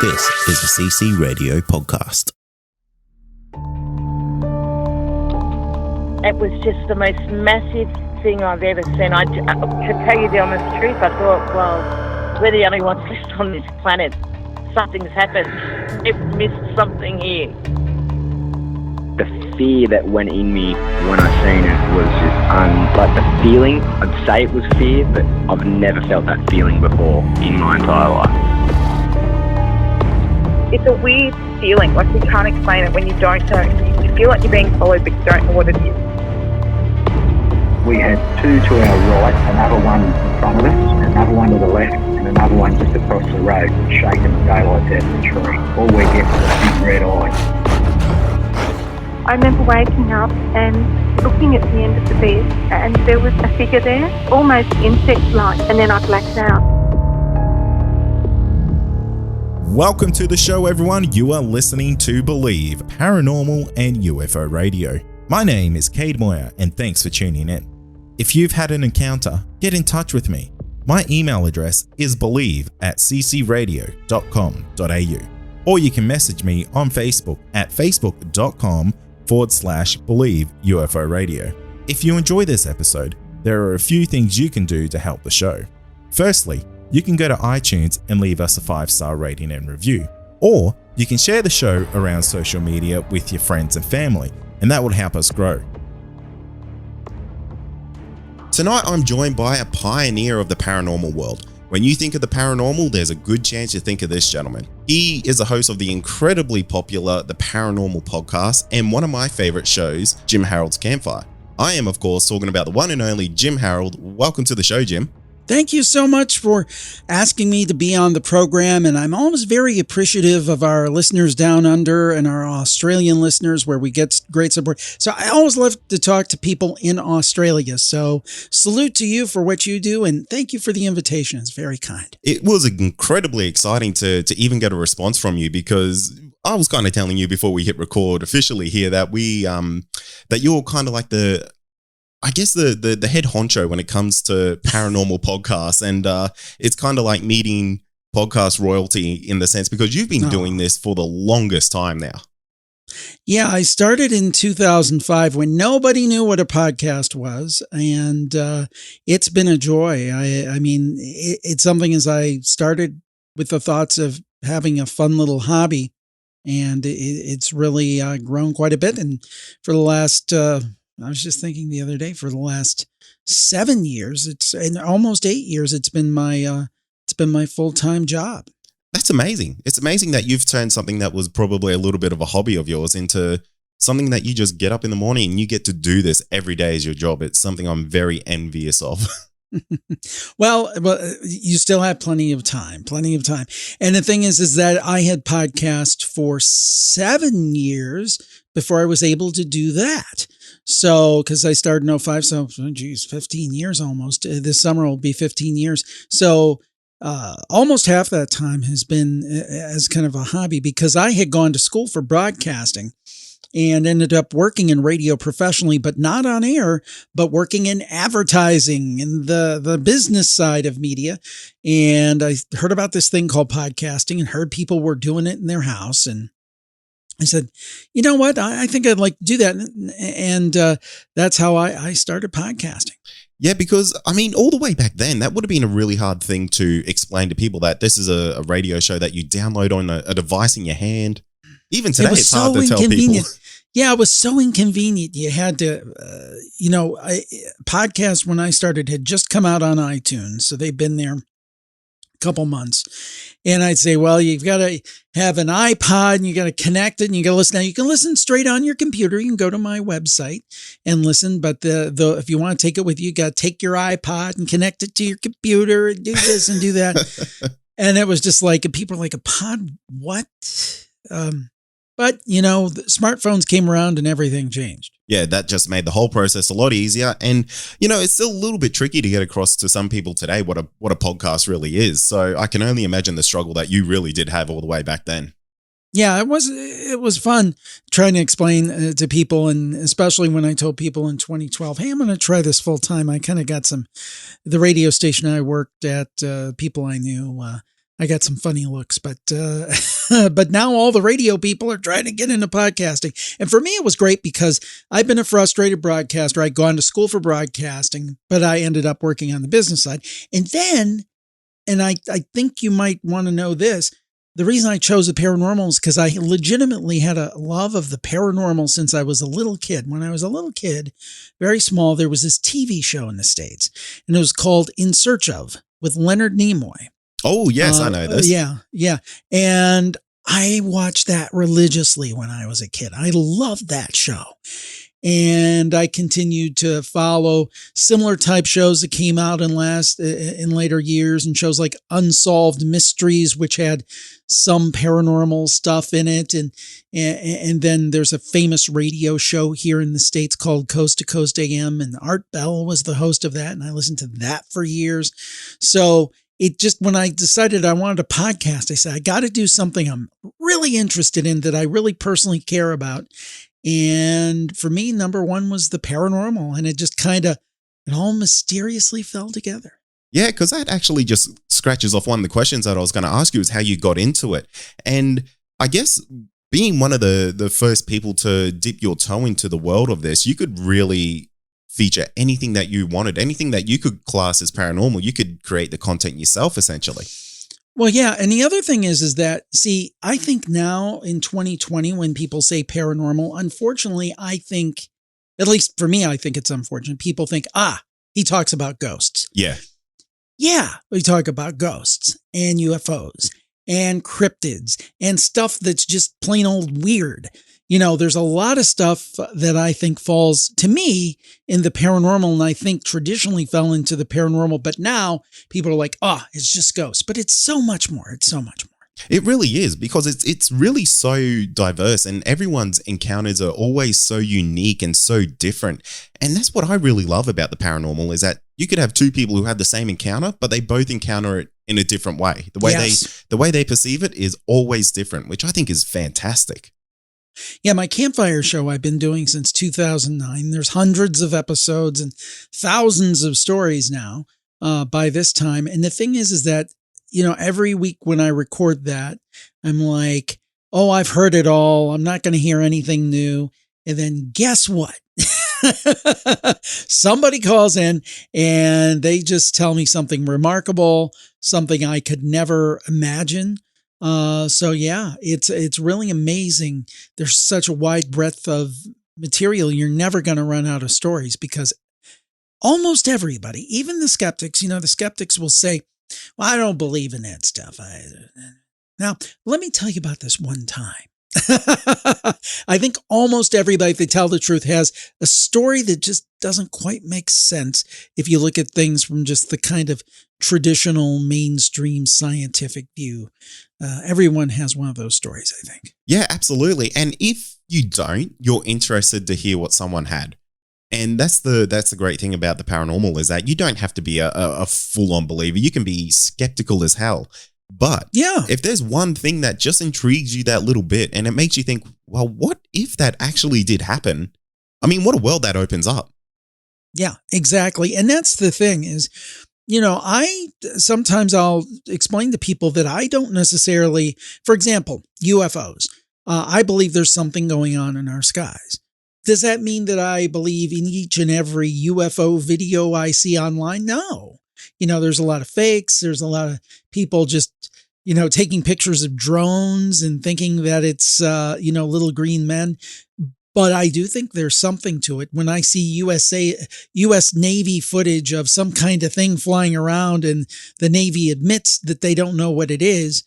This is the CC Radio podcast. It was just the most massive thing I've ever seen. To tell you the honest truth, I thought, well, we're the only ones left on this planet. Something's happened. We've missed something here. The fear that went in me when I seen it was just like the feeling. I'd say it was fear, but I've never felt that feeling before in my entire life. It's a weird feeling, like you can't explain it when you don't know. You feel like you're being followed, but you don't know what it is. We had two to our right, another one in front of us, another one to the left, and another one just across the road, shaking the daylights out of the tree. All we get was big red eyes. I remember waking up and looking at the end of the bed, and there was a figure there, almost insect-like, and then I blacked out. Welcome to the show, everyone. You are listening to Believe, Paranormal and UFO Radio. My name is Cade Moyer, and thanks for tuning in. If you've had an encounter, get in touch with me. My email address is believe@ccradio.com.au, or you can message me on Facebook at facebook.com/Believe UFO Radio. If you enjoy this episode, there are a few things you can do to help the show. Firstly, you can go to iTunes and leave us a 5-star rating and review, or you can share the show around social media with your friends and family, and that will help us grow. Tonight I'm joined by a pioneer of the paranormal world. When you think of the paranormal, there's a good chance you think of this gentleman. He is the host of the incredibly popular The Paranormal Podcast and one of my favorite shows, Jim Harold's Campfire. I am, of course, talking about the one and only Jim Harold. Welcome to the show, Jim. Thank you so much for asking me to be on the program, and I'm always very appreciative of our listeners down under and our Australian listeners where we get great support. So I always love to talk to people in Australia. So salute to you for what you do, and thank you for the invitation. It's very kind. It was incredibly exciting to even get a response from you, because I was kind of telling you before we hit record officially here that that you're kind of like the head honcho when it comes to paranormal podcasts, and it's kind of like meeting podcast royalty in the sense, because you've been doing this for the longest time now. Yeah, I started in 2005 when nobody knew what a podcast was, and it's been a joy. I mean, it's something as I started with the thoughts of having a fun little hobby, and it's really grown quite a bit. And for the last I was just thinking the other day, for the last 7 years, and almost 8 years, it's been my full-time job. That's amazing. It's amazing that you've turned something that was probably a little bit of a hobby of yours into something that you just get up in the morning and you get to do this every day as your job. It's something I'm very envious of. Well, you still have plenty of time. And the thing is that I had podcast for 7 years before I was able to do that. So, because I started in 05, so 15 years almost. This summer will be 15 years. So, almost half that time has been as kind of a hobby, because I had gone to school for broadcasting and ended up working in radio professionally, but not on air, but working in advertising and the business side of media. And I heard about this thing called podcasting and heard people were doing it in their house, and I said, you know what? I think I'd like to do that. And that's how I started podcasting. Yeah, because, I mean, all the way back then, that would have been a really hard thing to explain to people, that this is a radio show that you download on a device in your hand. Even today, it's hard to tell people. Yeah, it was so inconvenient. You had to, podcast when I started had just come out on iTunes. So they've been there a couple months. And I'd say, well, you've got to have an iPod and you got to connect it and you got to listen. Now you can listen straight on your computer. You can go to my website and listen. But if you want to take it with you, you got to take your iPod and connect it to your computer and do this and do that. And it was just like, people were like, a pod, what? But, the smartphones came around and everything changed. Yeah, that just made the whole process a lot easier. And, it's still a little bit tricky to get across to some people today what a podcast really is. So I can only imagine the struggle that you really did have all the way back then. Yeah, it was fun trying to explain to people, and especially when I told people in 2012, hey, I'm going to try this full time. I kind of got the radio station I worked at, people I knew, I got some funny looks, but but now all the radio people are trying to get into podcasting. And for me, it was great because I've been a frustrated broadcaster. I'd gone to school for broadcasting, but I ended up working on the business side. And then, and I think you might want to know this, the reason I chose the paranormal is because I legitimately had a love of the paranormal since I was a little kid. When I was a little kid, very small, there was this TV show in the States, and it was called In Search Of with Leonard Nimoy. Oh, yes, I know this. Yeah. And I watched that religiously when I was a kid. I loved that show. And I continued to follow similar type shows that came out in later years, and shows like Unsolved Mysteries, which had some paranormal stuff in it. And then there's a famous radio show here in the States called Coast to Coast AM, and Art Bell was the host of that. And I listened to that for years. So it just, when I decided I wanted a podcast, I said, I got to do something I'm really interested in, that I really personally care about. And for me, number one was the paranormal, and it just it all mysteriously fell together. Yeah, because that actually just scratches off one of the questions that I was going to ask you, is how you got into it. And I guess being one of the first people to dip your toe into the world of this, you could really feature anything that you wanted, anything that you could class as paranormal. You could create the content yourself, essentially. Well, yeah. And the other thing is that, see, I think now in 2020, when people say paranormal, unfortunately, I think, at least for me, I think it's unfortunate. People think, he talks about ghosts. Yeah. Yeah. We talk about ghosts and UFOs and cryptids and stuff that's just plain old weird. You know, there's a lot of stuff that I think falls, to me, in the paranormal, and I think traditionally fell into the paranormal, but now people are like, it's just ghosts. But it's so much more. It's so much more. It really is, because it's really so diverse, and everyone's encounters are always so unique and so different. And that's what I really love about the paranormal, is that you could have two people who have the same encounter, but they both encounter it in a different way. The way they perceive it is always different, which I think is fantastic. Yeah, my campfire show I've been doing since 2009. There's hundreds of episodes and thousands of stories now by this time. And the thing is that, you know, every week when I record that, I'm like, I've heard it all. I'm not going to hear anything new. And then guess what? Somebody calls in and they just tell me something remarkable, something I could never imagine. So yeah, it's really amazing. There's such a wide breadth of material. You're never going to run out of stories, because almost everybody, even the skeptics, the skeptics will say, well, I don't believe in that stuff. Now, let me tell you about this one time. I think almost everybody, if they tell the truth, has a story that just doesn't quite make sense if you look at things from just the kind of traditional mainstream scientific view. Everyone has one of those stories, I think. Yeah, absolutely. And if you don't, you're interested to hear what someone had. And that's the great thing about the paranormal, is that you don't have to be a full-on believer. You can be skeptical as hell. But yeah, if there's one thing that just intrigues you that little bit, and it makes you think, well, what if that actually did happen? I mean, what a world that opens up. Yeah, exactly. And that's the thing is, sometimes I'll explain to people that I don't necessarily, for example, UFOs. I believe there's something going on in our skies. Does that mean that I believe in each and every UFO video I see online? No. There's a lot of fakes. There's a lot of people just, taking pictures of drones and thinking that it's, little green men. But I do think there's something to it. When I see U.S. Navy footage of some kind of thing flying around and the Navy admits that they don't know what it is,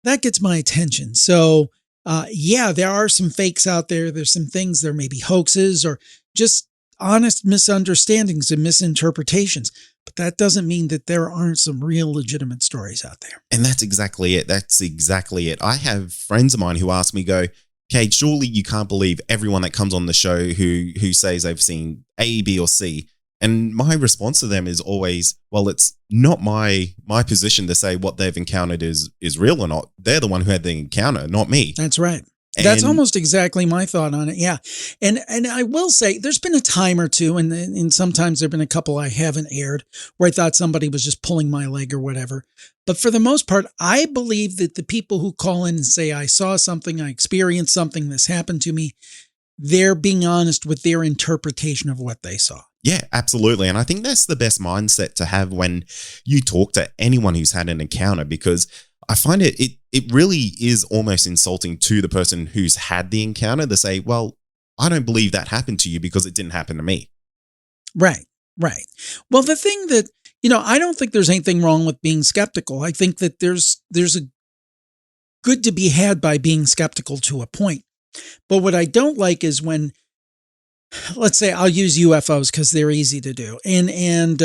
that gets my attention. So, there are some fakes out there. There's some things, there may be hoaxes or just honest misunderstandings and misinterpretations. But that doesn't mean that there aren't some real legitimate stories out there. And that's exactly it. I have friends of mine who ask me, okay, surely you can't believe everyone that comes on the show who says they've seen A, B, or C. And my response to them is always, well, it's not my position to say what they've encountered is real or not. They're the one who had the encounter, not me. That's right. That's And almost exactly my thought on it. Yeah. And I will say there's been a time or two, and sometimes there've been a couple I haven't aired where I thought somebody was just pulling my leg or whatever. But for the most part, I believe that the people who call in and say, I saw something, I experienced something, this happened to me, they're being honest with their interpretation of what they saw. yeah, absolutely. And I think that's the best mindset to have when you talk to anyone who's had an encounter, because I find it really is almost insulting to the person who's had the encounter to say, well, I don't believe that happened to you because it didn't happen to me. Right. Well, the thing that, I don't think there's anything wrong with being skeptical. I think that there's a good to be had by being skeptical to a point. But what I don't like is when, let's say I'll use UFOs because they're easy to do. And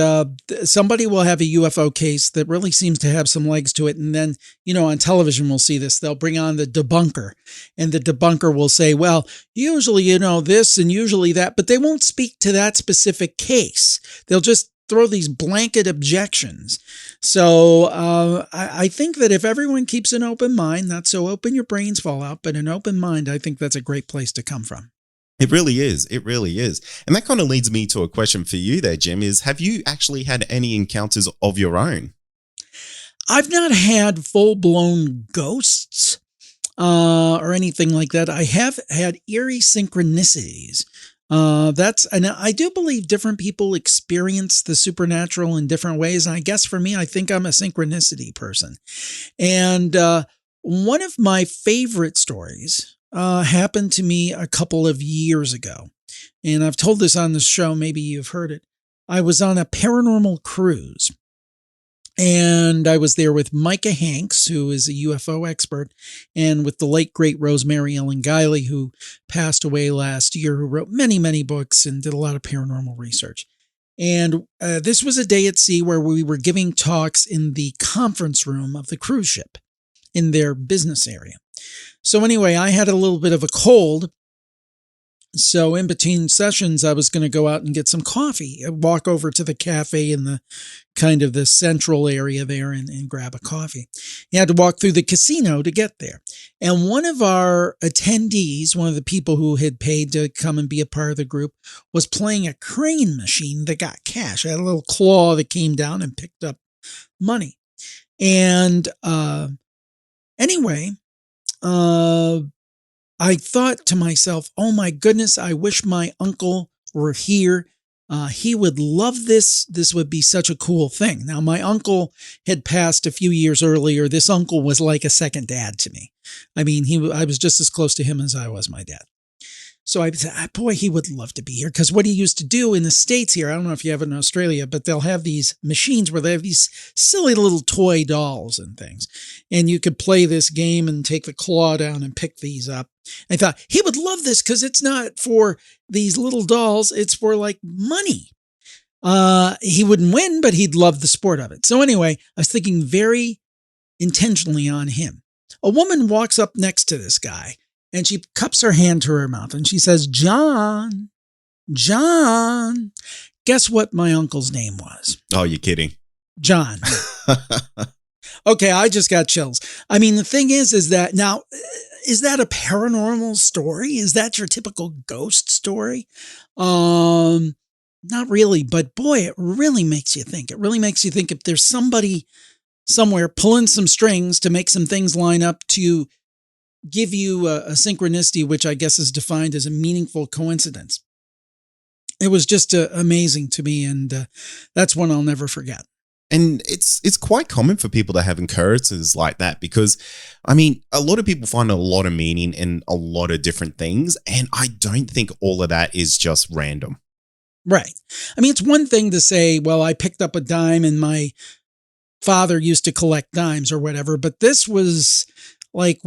somebody will have a UFO case that really seems to have some legs to it. And then, on television, we'll see this. They'll bring on the debunker, and the debunker will say, well, usually, this and usually that, but they won't speak to that specific case. They'll just throw these blanket objections. So I think that if everyone keeps an open mind, not so open your brains fall out, but an open mind, I think that's a great place to come from. It really is. It really is. And that kind of leads me to a question for you there, Jim, is have you actually had any encounters of your own? I've not had full-blown ghosts or anything like that. I have had eerie synchronicities. And I do believe different people experience the supernatural in different ways. And I guess for me, I think I'm a synchronicity person. And one of my favorite stories happened to me a couple of years ago. And I've told this on the show, maybe you've heard it. I was on a paranormal cruise. And I was there with Micah Hanks, who is a UFO expert, and with the late, great Rosemary Ellen Guiley, who passed away last year, who wrote many, many books and did a lot of paranormal research. And this was a day at sea where we were giving talks in the conference room of the cruise ship in their business area. So anyway, I had a little bit of a cold. So in between sessions, I was going to go out and get some coffee, walk over to the cafe in the kind of the central area there and grab a coffee. You had to walk through the casino to get there. And one of our attendees, one of the people who had paid to come and be a part of the group, was playing a crane machine that got cash. It had a little claw that came down and picked up money. And anyway, I thought to myself, oh my goodness, I wish my uncle were here. He would love this. This would be such a cool thing. Now, my uncle had passed a few years earlier. This uncle was like a second dad to me. I mean, I was just as close to him as I was my dad. So I said, boy, he would love to be here. Because what he used to do in the States here, I don't know if you have it in Australia, but they'll have these machines where they have these silly little toy dolls and things. And you could play this game and take the claw down and pick these up. I thought he would love this because it's not for these little dolls. It's for like money. He wouldn't win, but he'd love the sport of it. So anyway, I was thinking very intentionally on him. A woman walks up next to this guy and she cups her hand to her mouth and she says, John, guess what my uncle's name was? Oh, you're kidding. John. Okay, I just got chills. I mean, the thing is that now, is that a paranormal story? Is that your typical ghost story? Not really, but boy, it really makes you think. It really makes you think if there's somebody somewhere pulling some strings to make some things line up to give you a synchronicity, which I guess is defined as a meaningful coincidence. It was just amazing to me, and that's one I'll never forget. And it's quite common for people to have occurrences like that because, I mean, a lot of people find a lot of meaning in a lot of different things, and I don't think all of that is just random. Right. I mean, it's one thing to say, well, I picked up a dime and my father used to collect dimes or whatever, but this was like,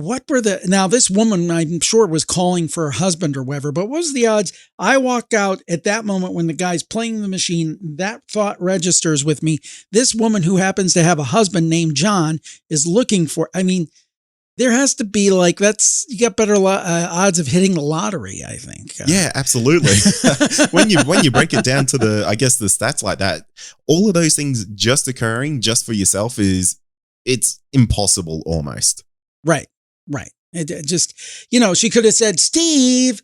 now this woman, I'm sure, was calling for her husband or whatever, but what was the odds? I walk out at that moment when the guy's playing the machine, that thought registers with me. This woman who happens to have a husband named John is looking for, I mean, there has to be like, you got better odds of hitting the lottery, I think. Yeah, absolutely. when you break it down to the stats like that, all of those things just occurring just for yourself it's impossible almost. Right. It just, she could have said, Steve.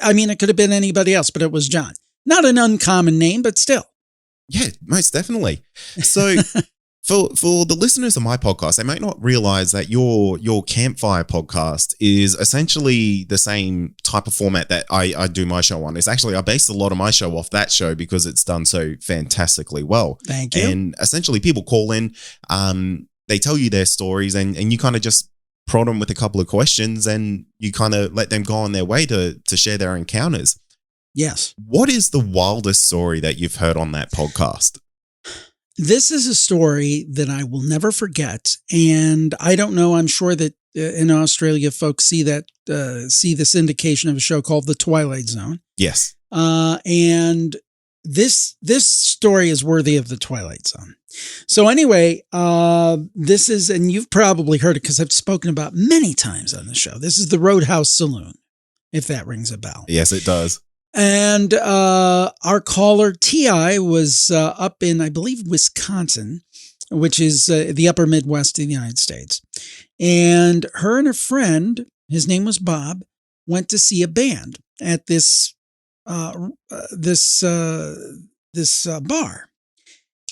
I mean, it could have been anybody else, but it was John. Not an uncommon name, but still. Yeah, most definitely. So for the listeners of my podcast, they might not realize that your campfire podcast is essentially the same type of format that I do my show on. It's actually, I based a lot of my show off that show because it's done so fantastically well. Thank you. And essentially people call in, they tell you their stories and you kind of just prod them with a couple of questions and you kind of let them go on their way to share their encounters. Yes. What is the wildest story that you've heard on that podcast? This is a story that I will never forget. And I don't know, I'm sure that in Australia, folks see the syndication of a show called The Twilight Zone. Yes. And this story is worthy of The Twilight Zone. So anyway, this is, and you've probably heard it because I've spoken about many times on the show. This is the Roadhouse Saloon, if that rings a bell. Yes, it does. And our caller, T.I., was up in, I believe, Wisconsin, which is the upper Midwest of the United States. And her and a friend, his name was Bob, went to see a band at this bar.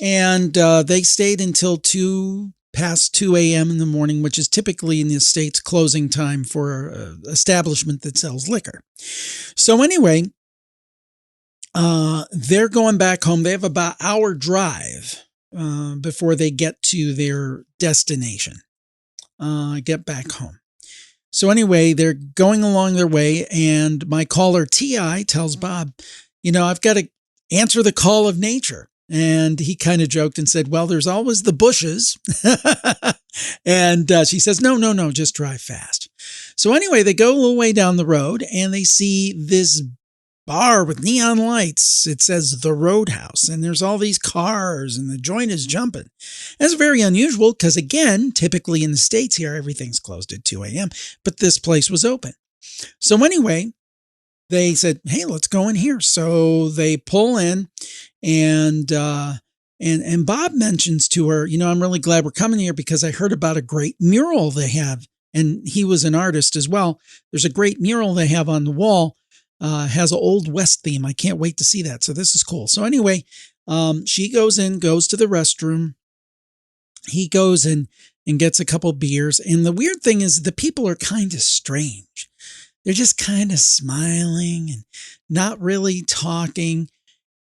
And they stayed until past 2 a.m. in the morning, which is typically in the States closing time for an establishment that sells liquor. So anyway, they're going back home. They have about an hour drive before they get to their destination, get back home. So anyway, they're going along their way, and my caller, T.I., tells Bob, I've got to answer the call of nature. And he kind of joked and said, well, there's always the bushes. And she says, no, just drive fast. So anyway, they go a little way down the road and they see this bar with neon lights. It says the Roadhouse, and there's all these cars and the joint is jumping. That's very unusual because, again, typically in the States here, everything's closed at 2 a.m., but this place was open. So anyway, they said, hey, let's go in here. So they pull in and Bob mentions to her, I'm really glad we're coming here because I heard about a great mural they have. And he was an artist as well. There's a great mural they have on the wall. Has an Old West theme. I can't wait to see that. So this is cool. So anyway, she goes to the restroom. He goes in and gets a couple beers. And the weird thing is the people are kind of strange. They're just kind of smiling and not really talking.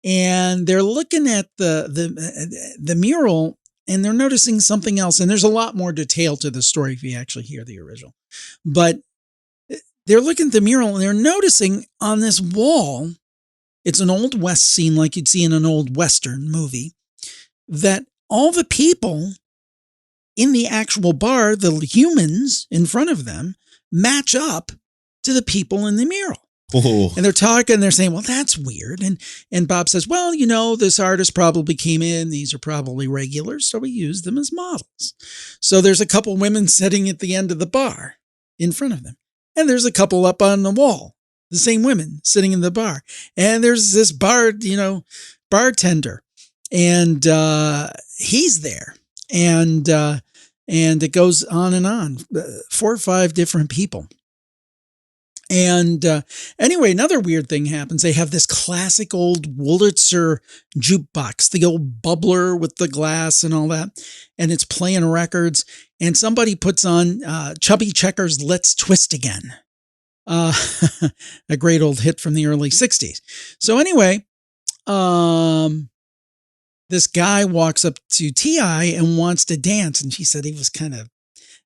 And they're looking at the mural and they're noticing something else. And there's a lot more detail to the story if you actually hear the original. But they're looking at the mural and they're noticing on this wall, it's an Old West scene like you'd see in an old Western movie, that all the people in the actual bar, the humans in front of them, match up to the people in the mural. Oh. And they're talking, they're saying, well, that's weird. And Bob says, well, this artist probably came in. These are probably regulars, so we use them as models. So there's a couple women sitting at the end of the bar in front of them. And there's a couple up on the wall, the same women sitting in the bar. And there's this bartender. And he's there. And it goes on, 4 or 5 different people. And anyway, another weird thing happens. They have this classic old Wurlitzer jukebox, the old bubbler with the glass and all that. And it's playing records. And somebody puts on Chubby Checker's Let's Twist Again. A great old hit from the early 60s. So anyway, this guy walks up to T.I. and wants to dance. And she said he was kind of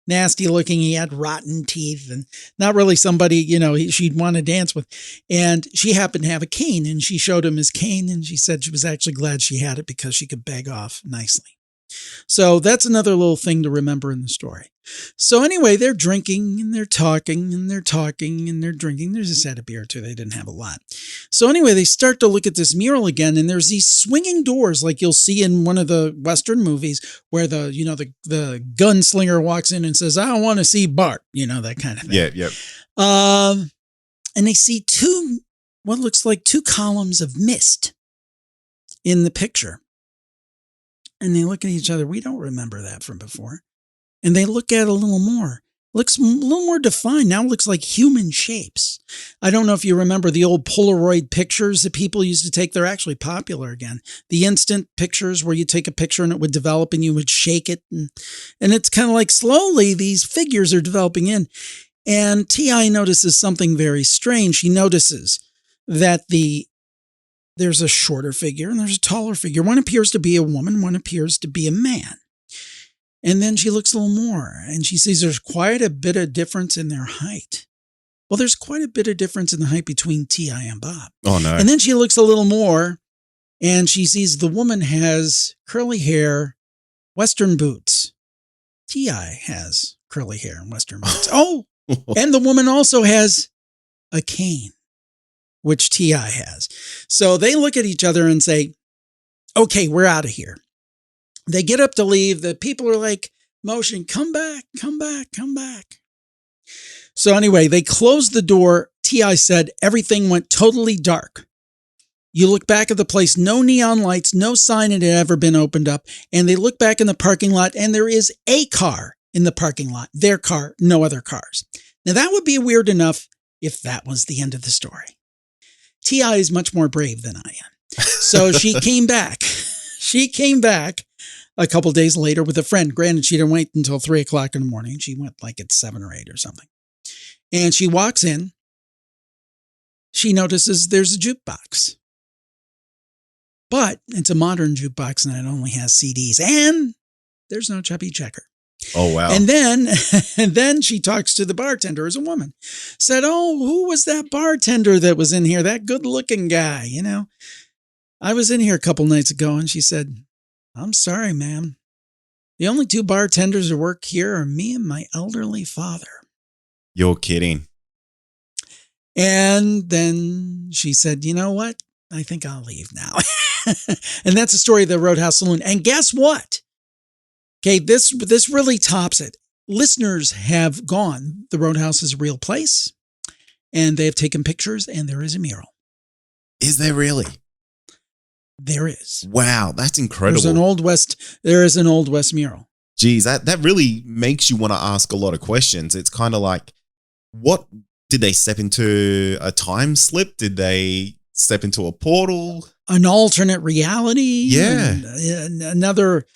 nasty looking. He had rotten teeth and not really somebody, she'd want to dance with. And she happened to have a cane and she showed him his cane. And she said she was actually glad she had it because she could beg off nicely. So that's another little thing to remember in the story. So anyway, they're drinking and they're talking and they're talking and they're drinking. There's just had a beer or two. They didn't have a lot. So anyway, they start to look at this mural again, and there's these swinging doors like you'll see in one of the Western movies where the gunslinger walks in and says, I want to see Bart, that kind of thing. Yeah. And they see what looks like 2 columns of mist in the picture. And they look at each other. We don't remember that from before. And they look at it a little more. looks a little more defined. Now it looks like human shapes. I don't know if you remember the old Polaroid pictures that people used to take. They're actually popular again. The instant pictures where you take a picture and it would develop and you would shake it. And it's kind of like slowly these figures are developing in. And T.I. notices something very strange. He notices that there's a shorter figure and there's a taller figure. One appears to be a woman, one appears to be a man. And then she looks a little more and she sees there's quite a bit of difference in their height. Well, there's quite a bit of difference in the height between T.I. and Bob. Oh, no. And then she looks a little more and she sees the woman has curly hair, Western boots. T.I. has curly hair and Western boots. Oh, and the woman also has a cane, which T.I. has. So they look at each other and say, okay, we're out of here. They get up to leave. The people are like, motion, come back, come back, come back. So anyway, they closed the door. T.I. said everything went totally dark. You look back at the place, no neon lights, no sign it had ever been opened up. And they look back in the parking lot and there is a car in the parking lot. Their car, no other cars. Now that would be weird enough if that was the end of the story. T.I. is much more brave than I am. So she came back. She came back a couple days later with a friend. Granted, she didn't wait until 3 o'clock in the morning. She went like at 7 or 8 or something. And she walks in. She notices there's a jukebox. But it's a modern jukebox and it only has CDs. And there's no chubby checker. Oh, wow. And then she talks to the bartender as a woman. Said, oh, who was that bartender that was in here? That good looking guy, you know? I was in here a couple nights ago and she said, I'm sorry, ma'am. The only 2 bartenders who work here are me and my elderly father. You're kidding. And then she said, you know what? I think I'll leave now. And that's the story of the Roadhouse Saloon. And guess what? Okay, this really tops it. Listeners have gone. The Roadhouse is a real place. And they have taken pictures and there is a mural. Is there really? There is. Wow, that's incredible. There is an Old West mural. Geez, that really makes you want to ask a lot of questions. It's kind of like, what did they step into a time slip? Did they step into a portal? An alternate reality? Yeah. Another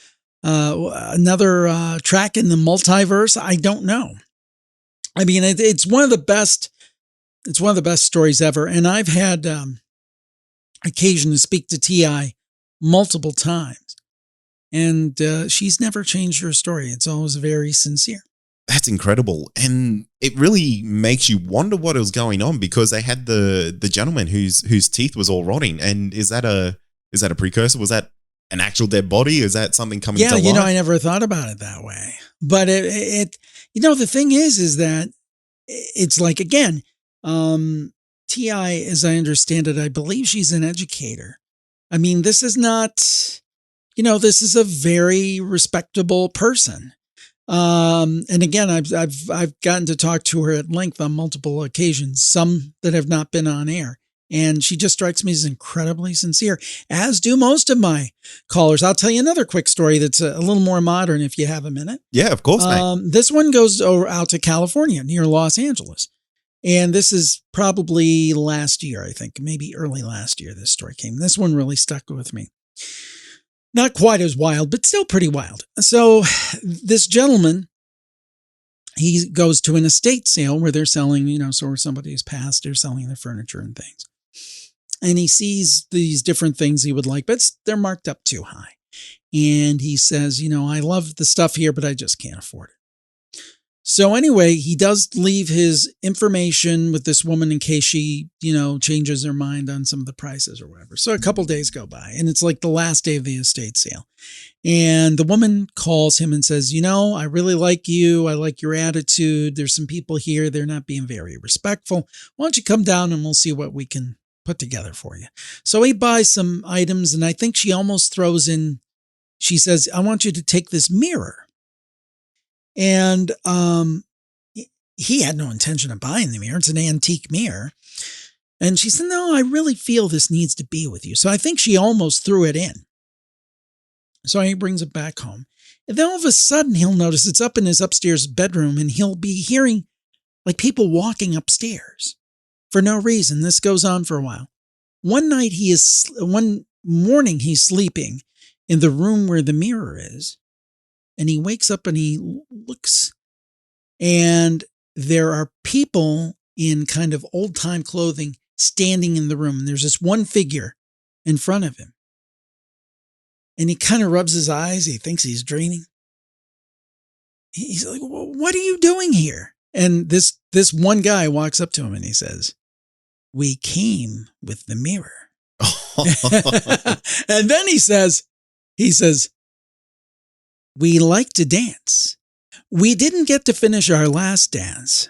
track in the multiverse? I don't know. I mean, it's one of the best. It's one of the best stories ever. And I've had occasion to speak to T.I. multiple times. And she's never changed her story. It's always very sincere. That's incredible. And it really makes you wonder what was going on because they had the gentleman whose teeth was all rotting. And is that a precursor? Was that an actual dead body? Is that something coming to life? Yeah, I never thought about it that way. But it the thing is that it's like, again, T.I., as I understand it, I believe she's an educator. I mean, this is not, this is a very respectable person. And again, I've gotten to talk to her at length on multiple occasions, some that have not been on air. And she just strikes me as incredibly sincere, as do most of my callers. I'll tell you another quick story that's a little more modern if you have a minute. Yeah, of course, mate. This one goes out to California, near Los Angeles. And this is probably last year, I think, maybe early last year this story came. This one really stuck with me. Not quite as wild, but still pretty wild. So this gentleman, he goes to an estate sale where they're selling, so where somebody's passed, they're selling their furniture and things. And he sees these different things he would like, but they're marked up too high. And he says, I love the stuff here, but I just can't afford it. So anyway, he does leave his information with this woman in case she, changes her mind on some of the prices or whatever. So a couple days go by and it's like the last day of the estate sale. And the woman calls him and says, I really like you. I like your attitude. There's some people here. They're not being very respectful. Why don't you come down and we'll see what we can put together for you. So he buys some items and I think she almost throws in, she says, I want you to take this mirror. And he had no intention of buying the mirror. It's an antique mirror. And she said, no, I really feel this needs to be with you. So I think she almost threw it in. So he brings it back home. And then all of a sudden he'll notice it's up in his upstairs bedroom and he'll be hearing like people walking upstairs for no reason. This goes on for a while. One morning he's sleeping in the room where the mirror is, and he wakes up and he looks, and there are people in kind of old time clothing standing in the room. And there's this one figure in front of him. And he kind of rubs his eyes. He thinks he's dreaming. He's like, well, what are you doing here? And this one guy walks up to him and he says, we came with the mirror. And then he says, we like to dance. We didn't get to finish our last dance.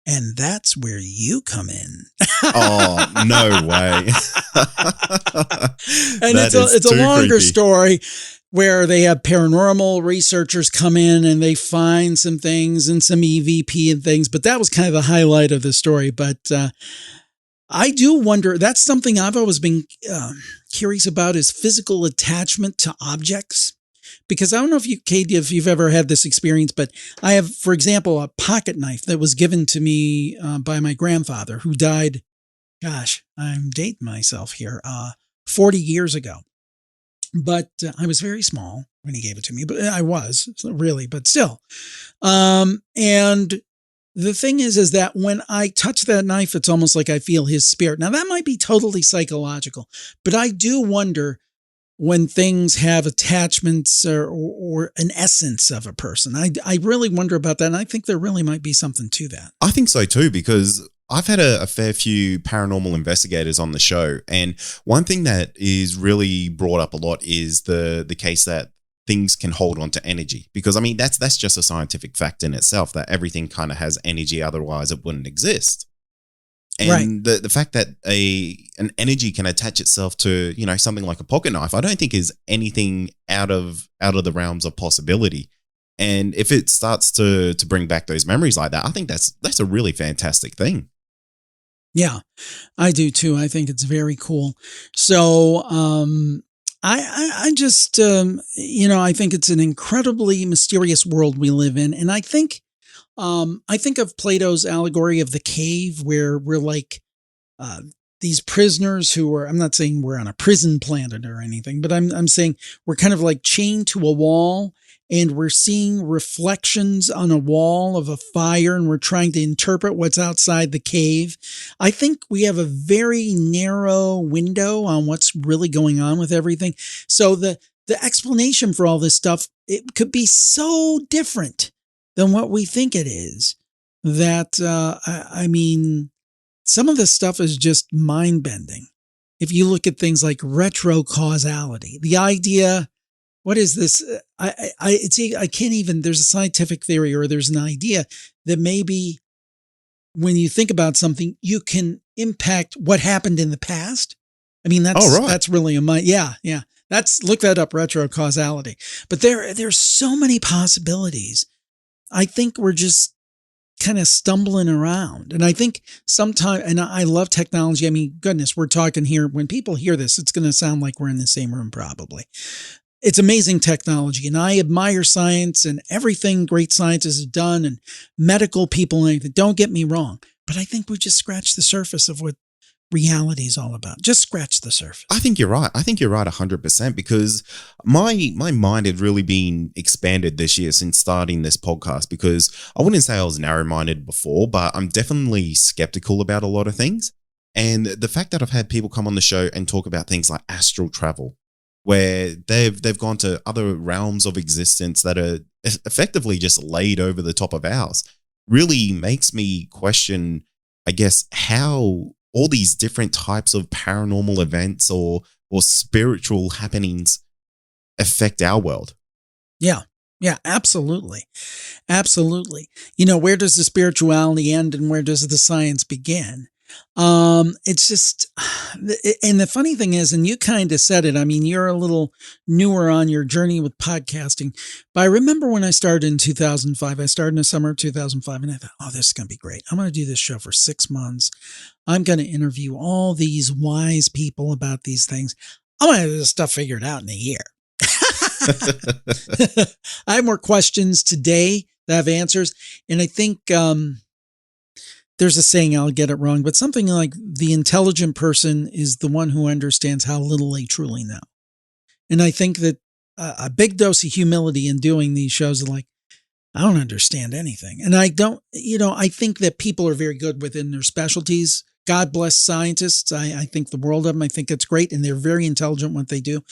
And that's where you come in. Oh, no way. And it's a longer creepy story where they have paranormal researchers come in and they find some things and some EVP and things. But that was kind of the highlight of the story. But I do wonder, that's something I've always been curious about, is physical attachment to objects. Because I don't know if you've ever had this experience, but I have, for example, a pocket knife that was given to me by my grandfather, who died, gosh, I'm dating myself here, 40 years ago. But I was very small when he gave it to me, but I was really, but still. And the thing is that when I touch that knife, it's almost like I feel his spirit. Now, that might be totally psychological, but I do wonder when things have attachments or an essence of a person. I really wonder about that, and I think there really might be something to that. I think so too, because I've had a fair few paranormal investigators on the show, and one thing that is really brought up a lot is the case that things can hold on to energy. Because, I mean, that's just a scientific fact in itself, that everything kind of has energy, otherwise it wouldn't exist. And the fact that an energy can attach itself to, something like a pocket knife, I don't think is anything out of the realms of possibility. And if it starts to bring back those memories like that, I think that's a really fantastic thing. Yeah, I do too. I think it's very cool. So, I just, I think it's an incredibly mysterious world we live in. And I think of Plato's allegory of the cave, where we're like these prisoners who are, I'm not saying we're on a prison planet or anything, but I'm saying we're kind of like chained to a wall, and we're seeing reflections on a wall of a fire, and we're trying to interpret what's outside the cave. I think we have a very narrow window on what's really going on with everything. So the explanation for all this stuff, it could be so different than what we think it is, that, I mean, some of this stuff is just mind-bending. If you look at things like retrocausality, the idea, what is this? I can't even, there's a scientific theory, or there's an idea that maybe when you think about something, you can impact what happened in the past. I mean, that's really yeah. Look that up, retrocausality. But there's so many possibilities. I think we're just kind of stumbling around. And I think sometimes, and I love technology. I mean, goodness, we're talking here. When people hear this, it's going to sound like we're in the same room, probably. It's amazing technology. And I admire science and everything great scientists have done, and medical people and everything. Don't get me wrong. But I think we just scratched the surface of what reality is all about. Just scratch the surface. I think you're right. 100%, because my mind had really been expanded this year since starting this podcast, because I wouldn't say I was narrow-minded before, but I'm definitely skeptical about a lot of things. And the fact that I've had people come on the show and talk about things like astral travel, where they've gone to other realms of existence that are effectively just laid over the top of ours, really makes me question, I guess, how all these different types of paranormal events or spiritual happenings affect our world. Yeah, absolutely. Absolutely. Where does the spirituality end and where does the science begin? It's just, and the funny thing is, and you kind of said it, I mean, you're a little newer on your journey with podcasting, but I remember when I started in 2005, I started in the summer of 2005, and I thought, oh, this is going to be great. I'm going to do this show for 6 months. I'm going to interview all these wise people about these things. I'm going to have this stuff figured out in a year. I have more questions today that have answers. And I think there's a saying, I'll get it wrong, but something like the intelligent person is the one who understands how little they truly know. And I think that a big dose of humility in doing these shows is like, I don't understand anything. And I don't, I think that people are very good within their specialties. God bless scientists. I think the world of them. I think it's great. And they're very intelligent what they do.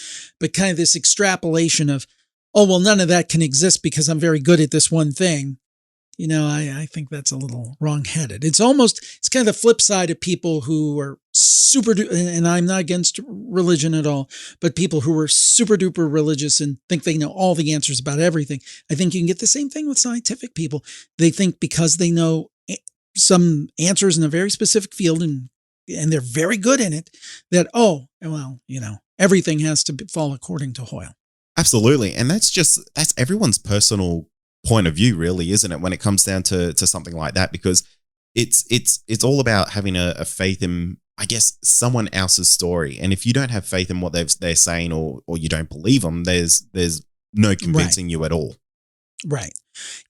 But kind of this extrapolation of, oh, well, none of that can exist because I'm very good at this one thing. I think that's a little wrong-headed. It's kind of the flip side of people who are and I'm not against religion at all, but people who are super duper religious and think they know all the answers about everything. I think you can get the same thing with scientific people. They think because they know some answers in a very specific field and they're very good in it, that, everything has to fall according to Hoyle. Absolutely. And that's everyone's personal point of view, really, isn't it, when it comes down to something like that? Because it's all about having a faith in, I guess, someone else's story. And if you don't have faith in what they're saying, or you don't believe them, there's no convincing you at all. Right.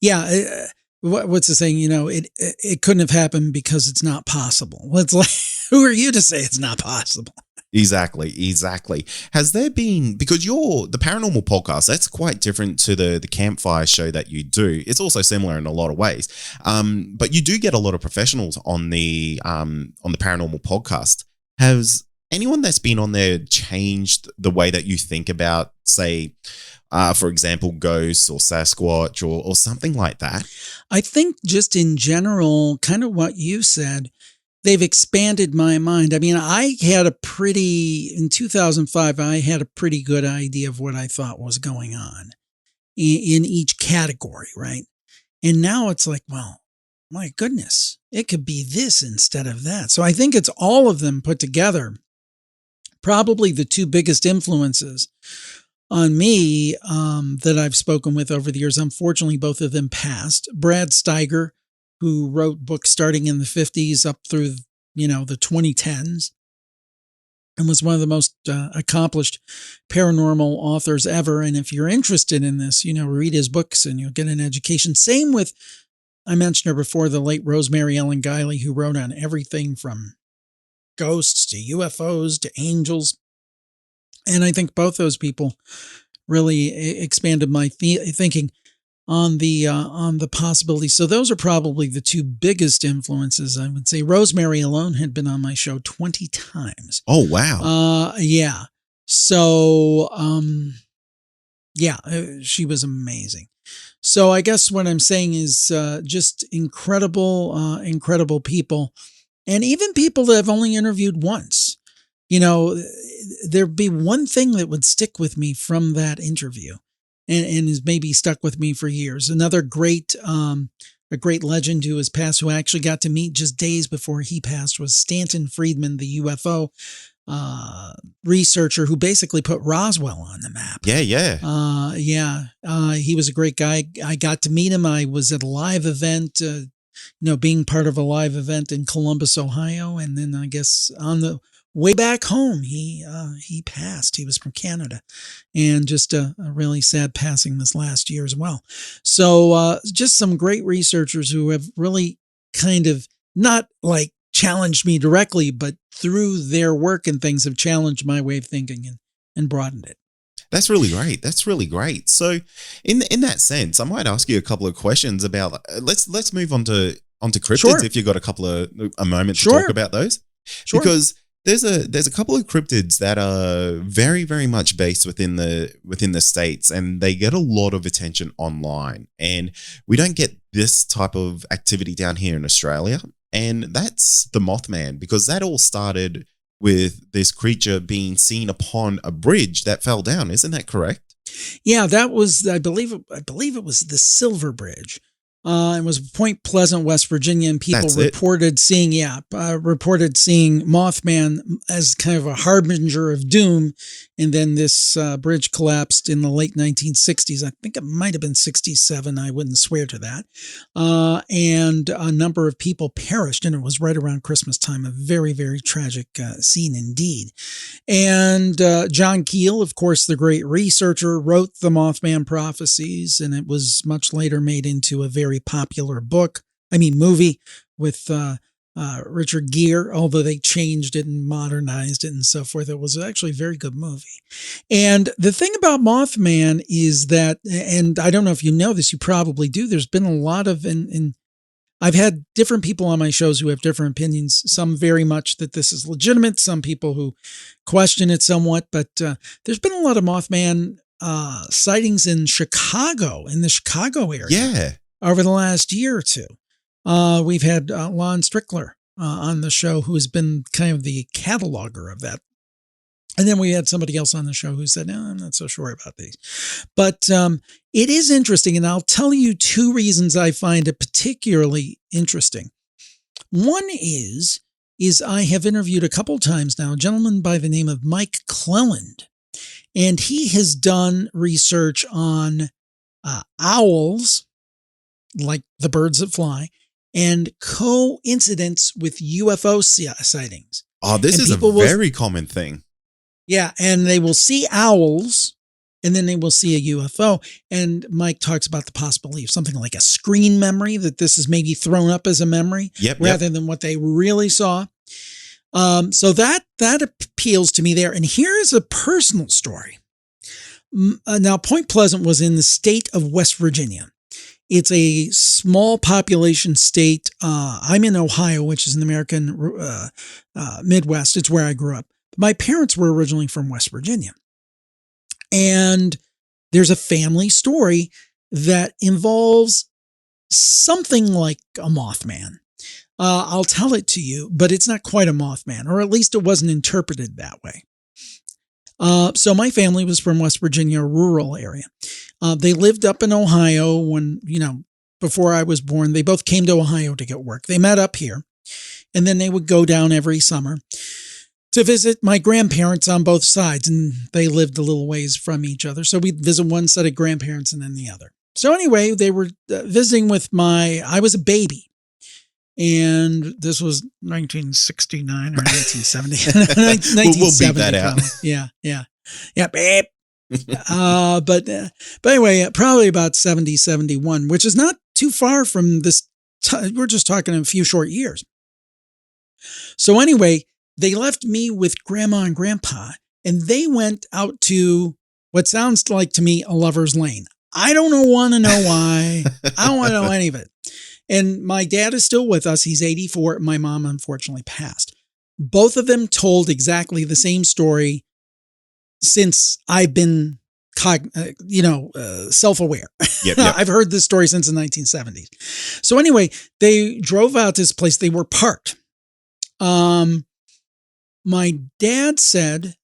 Yeah. What's the saying? It couldn't have happened because it's not possible. It's like, who are you to say it's not possible? Exactly. Has there been, because the Paranormal podcast, that's quite different to the campfire show that you do. It's also similar in a lot of ways. But you do get a lot of professionals on the Paranormal podcast. Has anyone that's been on there changed the way that you think about, say, for example, ghosts or Sasquatch or something like that? I think just in general, kind of what you said, they've expanded my mind. I mean, in 2005, I had a pretty good idea of what I thought was going on in each category, right? And now it's like, well, my goodness, it could be this instead of that. So I think it's all of them put together. Probably the two biggest influences on me that I've spoken with over the years, unfortunately, both of them passed. Brad Steiger, who wrote books starting in the 50s up through, the 2010s, and was one of the most accomplished paranormal authors ever. And if you're interested in this, read his books and you'll get an education. Same with, I mentioned her before, the late Rosemary Ellen Guiley, who wrote on everything from ghosts to UFOs to angels. And I think both those people really expanded my thinking on the possibilities. So those are probably the two biggest influences. I would say Rosemary alone had been on my show 20 times. Oh, wow. Yeah. So, she was amazing. So I guess what I'm saying is just incredible people, and even people that I've only interviewed once. There'd be one thing that would stick with me from that interview and has maybe stuck with me for years. Another great legend who has passed, who I actually got to meet just days before he passed, was Stanton Friedman, the UFO researcher who basically put Roswell on the map. He was a great guy. I got to meet him. I was at a live event, being part of a live event in Columbus, Ohio. And then I guess on the way back home, he passed. He was from Canada, and just a really sad passing this last year as well. So just some great researchers who have really kind of not like challenged me directly, but through their work and things have challenged my way of thinking and broadened it. That's really great. So in that sense, I might ask you a couple of questions about, let's move on to cryptids. Sure. If you've got a moment to talk about those. Sure. Because there's a couple of cryptids that are very, very much based within the States, and they get a lot of attention online. And we don't get this type of activity down here in Australia. And that's the Mothman, because that all started with this creature being seen upon a bridge that fell down. Isn't that correct? Yeah, that was, I believe it was the Silver Bridge. It was Point Pleasant, West Virginia, and people That's it. reported seeing Mothman as kind of a harbinger of doom. And then this bridge collapsed in the late 1960s. I think it might have been 67. I wouldn't swear to that. And a number of people perished, and it was right around Christmas time. A very, very tragic scene indeed. And John Keel, of course, the great researcher, wrote the Mothman Prophecies, and it was much later made into a very popular movie with Richard Gere, although they changed it and modernized it and so forth. It was actually a very good movie. And the thing about Mothman is that, and I don't know if you know this, you probably do, there's been a lot of, I've had different people on my shows who have different opinions, some very much that this is legitimate, some people who question it somewhat, but there's been a lot of Mothman sightings in the Chicago area. Yeah. Over the last year or two. We've had Lon Strickler on the show, who has been kind of the cataloger of that. And then we had somebody else on the show who said, no, I'm not so sure about these. But it is interesting, and I'll tell you two reasons I find it particularly interesting. One is I have interviewed a couple times now a gentleman by the name of Mike Cleland, and he has done research on owls, like the birds that fly, and coincidence with UFO sightings. Oh, this is a very common thing. Yeah, and they will see owls, and then they will see a UFO. And Mike talks about the possibility of something like a screen memory, that this is maybe thrown up as a memory rather than what they really saw. So that appeals to me there. And here is a personal story. Now, Point Pleasant was in the state of West Virginia. It's a small population state. I'm in Ohio, which is in the American Midwest. It's where I grew up. My parents were originally from West Virginia. And there's a family story that involves something like a Mothman. I'll tell it to you, but it's not quite a Mothman, or at least it wasn't interpreted that way. So my family was from West Virginia, a rural area. They lived up in Ohio when, before I was born. They both came to Ohio to get work. They met up here, and then they would go down every summer to visit my grandparents on both sides, and they lived a little ways from each other. So we'd visit one set of grandparents and then the other. So anyway, they were visiting with I was a baby. And this was 1969 or 1970. 1970. We'll beat that out. Yeah, babe. But anyway, probably about 70, 71, which is not too far from this. We're just talking a few short years. So anyway, they left me with grandma and grandpa, and they went out to what sounds like to me a lover's lane. I don't want to know why. I don't want to know any of it. And my dad is still with us. He's 84. My mom unfortunately passed. Both of them told exactly the same story since I've been, self-aware. Yep. I've heard this story since the 1970s. So anyway, they drove out to this place. They were parked. My dad said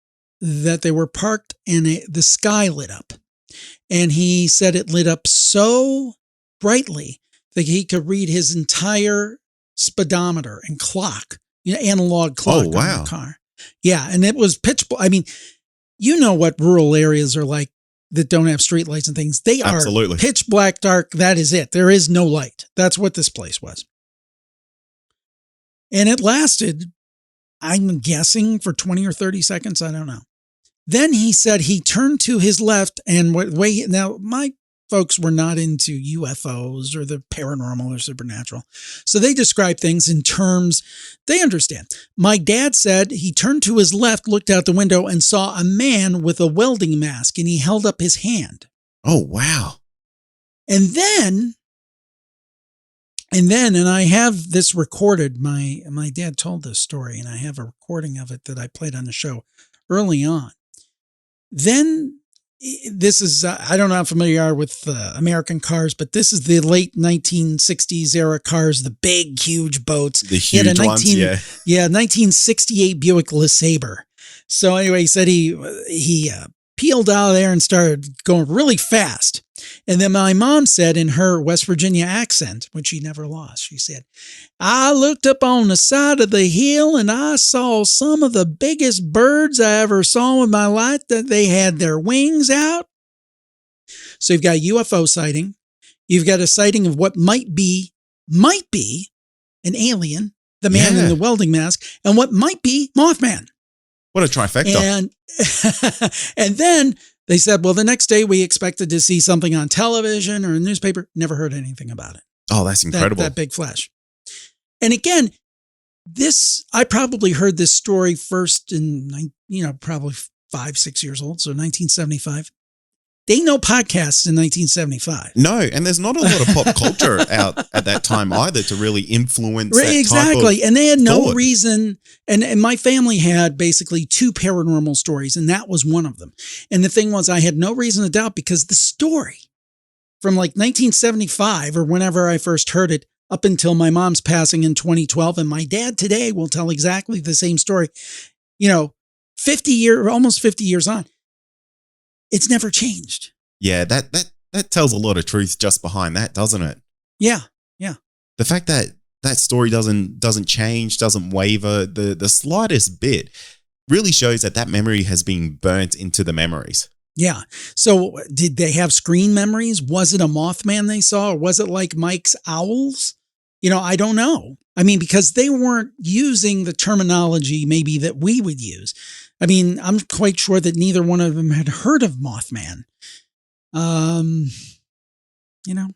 that they were parked and the sky lit up. And he said it lit up so brightly that he could read his entire speedometer and clock, analog clock on the car. Yeah, and it was pitch black. I mean, you know what rural areas are like that don't have streetlights and things. They are pitch black dark. That is it. There is no light. That's what this place was. And it lasted, I'm guessing, for 20 or 30 seconds. I don't know. Then he said he turned to his left and now my folks were not into UFOs or the paranormal or supernatural. So they describe things in terms they understand. My dad said he turned to his left, looked out the window, and saw a man with a welding mask, and he held up his hand. Oh, wow. And then I have this recorded. My dad told this story, and I have a recording of it that I played on the show early on. Then this is, I don't know how familiar you are with American cars, but this is the late 1960s era cars, the big, huge boats. The huge ones, yeah. Yeah, 1968 Buick LeSabre. So anyway, he said he peeled out of there and started going really fast. And then my mom said in her West Virginia accent, which she never lost, she said, I looked up on the side of the hill and I saw some of the biggest birds I ever saw in my life, that they had their wings out. So you've got a UFO sighting. You've got a sighting of what might be an alien, the man in the welding mask, and what might be Mothman. What a trifecta. And then they said, well, the next day we expected to see something on television or a newspaper. Never heard anything about it. Oh, that's incredible. That big flash. And again, I probably heard this story first in, probably 5-6 years old. So 1975. They ain't no podcasts in 1975. No, and there's not a lot of pop culture out at that time either to really influence that exactly. type of and they had no thought. reason. And my family had basically 2 paranormal stories, and that was one of them. And the thing was, I had no reason to doubt, because the story from like 1975 or whenever I first heard it up until my mom's passing in 2012, and my dad today will tell exactly the same story, almost 50 years on. It's never changed. Yeah, that tells a lot of truth just behind that, doesn't it? Yeah. The fact that story doesn't change, doesn't waver, the slightest bit really shows that memory has been burnt into the memories. Yeah. So did they have screen memories? Was it a Mothman they saw, or was it like Mike's owls? I don't know. I mean, because they weren't using the terminology maybe that we would use. I mean, I'm quite sure that neither one of them had heard of Mothman. I don't know.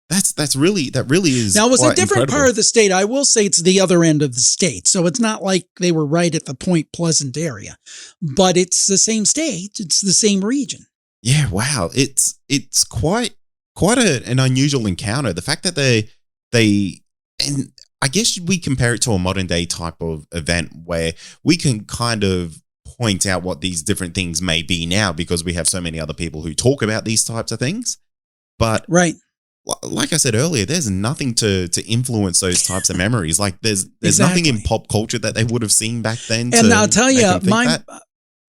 That really is. Now, it was a different incredible. part of the state. I will say it's the other end of the state. So it's not like they were right at the Point Pleasant area, but it's the same state. It's the same region. Yeah. Wow. It's quite an unusual encounter. The fact that and I guess we compare it to a modern day type of event where we can kind of point out what these different things may be now, because we have so many other people who talk about these types of things. But right. Like I said earlier, there's nothing to influence those types of memories. Like there's Exactly. nothing in pop culture that they would have seen back then. And I'll tell you, my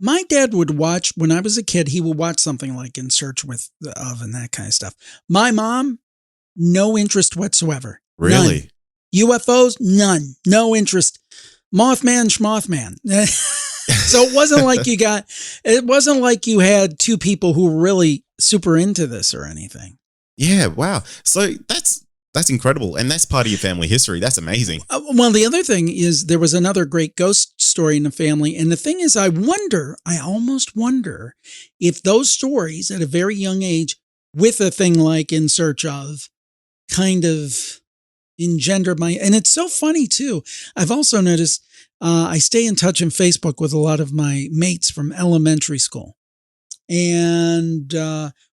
my dad would watch, when I was a kid, he would watch something like In Search of and that kind of stuff. My mom, no interest whatsoever. Really? None. UFOs, none. No interest. Mothman, schmothman. So it wasn't like you had 2 people who were really super into this or anything. Yeah, wow. So that's incredible. And that's part of your family history. That's amazing. Well, the other thing is there was another great ghost story in the family. And the thing is, I almost wonder if those stories at a very young age with a thing like In Search of kind of engendered and it's so funny too. I've also noticed, I stay in touch on Facebook with a lot of my mates from elementary school, and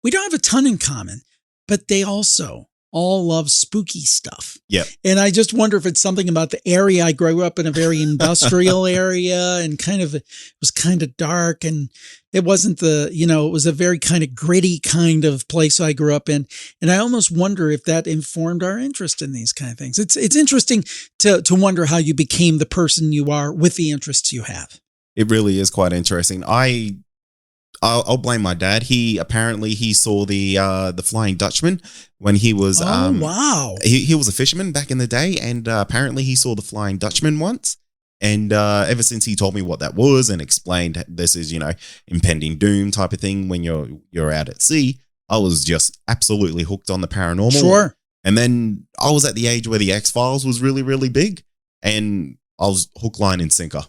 we don't have a ton in common, but they also all love spooky stuff. Yep. And I just wonder if it's something about the area. I grew up in a very industrial area, and it was kind of dark, and it wasn't it was a very kind of gritty kind of place I grew up in. And I almost wonder if that informed our interest in these kind of things. It's interesting to wonder how you became the person you are with the interests you have. It really is quite interesting. I'll blame my dad. He saw the Flying Dutchman when he was wow. He was a fisherman back in the day, and apparently he saw the Flying Dutchman once. And ever since he told me what that was and explained this is, impending doom type of thing when you're out at sea, I was just absolutely hooked on the paranormal. Sure. And then I was at the age where the X-Files was really, really big, and I was hook, line, and sinker.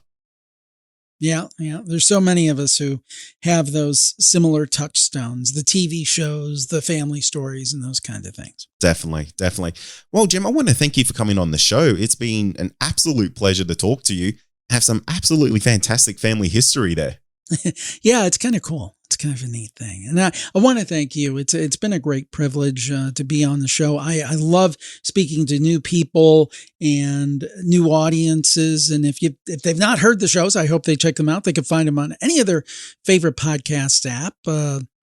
Yeah. There's so many of us who have those similar touchstones, the TV shows, the family stories, and those kind of things. Definitely. Well, Jim, I want to thank you for coming on the show. It's been an absolute pleasure to talk to you. Have some absolutely fantastic family history there. Yeah, it's kind of cool. It's kind of a neat thing. And I want to thank you. It's been a great privilege to be on the show. I love speaking to new people and new audiences. And if they've not heard the shows, I hope they check them out. They can find them on any of their favorite podcast app,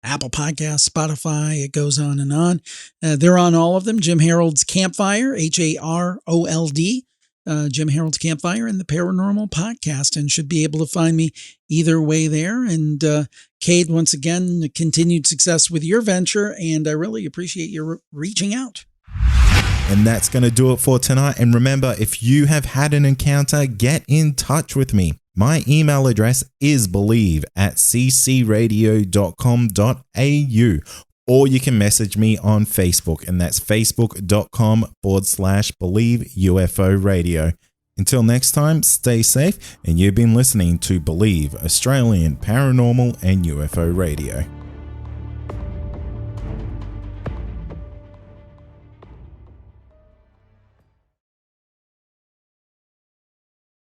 Apple Podcasts, Spotify, it goes on and on. They're on all of them. Jim Harold's Campfire, HAROLD. Jim Harold's Campfire and the Paranormal Podcast, and should be able to find me either way there. And Cade, once again, continued success with your venture, and I really appreciate your reaching out. And that's going to do it for tonight. And remember, if you have had an encounter, get in touch with me. My email address is believe@ccradio.com.au, or you can message me on Facebook, and that's facebook.com/Believe UFO Radio. Until next time, stay safe, and you've been listening to Believe Australian Paranormal and UFO Radio.